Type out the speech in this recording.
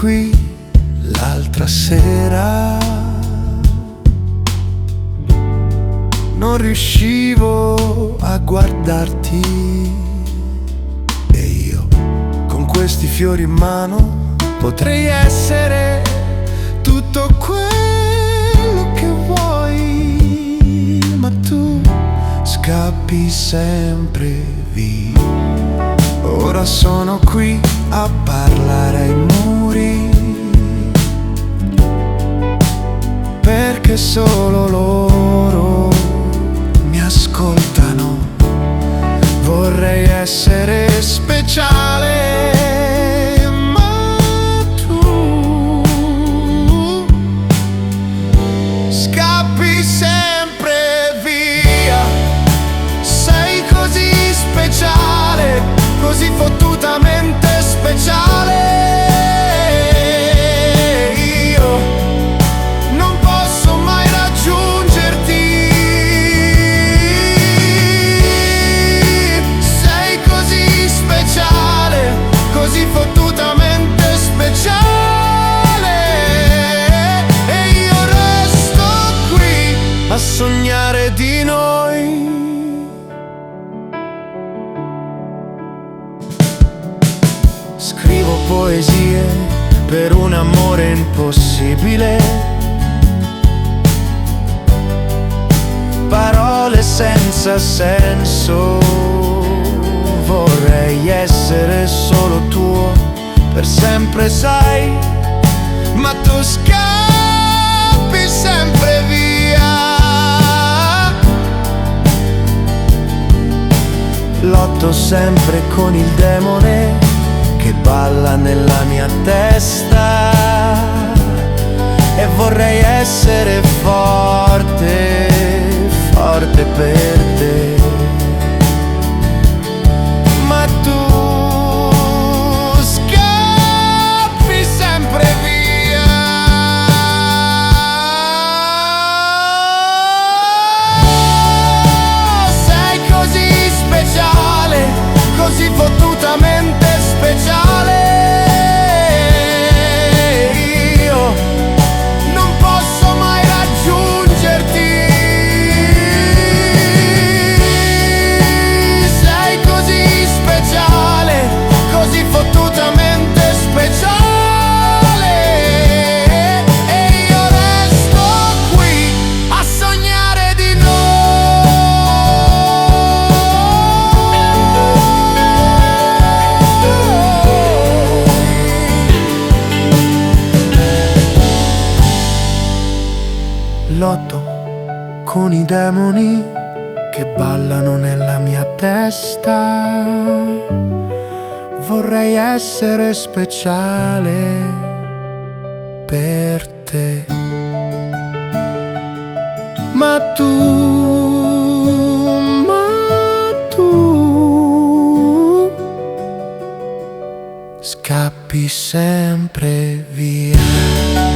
qui l'altra sera, non riuscivo a guardarti, e io con questi fiori in mano potrei essere tutto quello che vuoi, ma tu scappi sempre via. Ora sono qui a parlare ai muri, perché solo loro mi ascoltano. Vorrei essere speciale, ma tu scappi sempre via. Sei così speciale, così fottutamente speciale. Io non posso mai raggiungerti. Sei così speciale, così fottutamente speciale. E io resto qui a sognare di noi. Scrivo poesie per un amore impossibile, parole senza senso. Vorrei essere solo tuo per sempre, sai, ma tu scappi sempre via. Lotto sempre con il demone che balla nella mia testa, e vorrei essere forte, forte per te, ma tu scappi sempre via. Sei così speciale, così fottutamente speciale. Io non posso mai raggiungerti. Sei così speciale, così fottutamente speciale. E io resto qui a sognare di Lotto con i demoni che ballano nella mia testa. Vorrei essere speciale per te, ma tu scappi sempre via.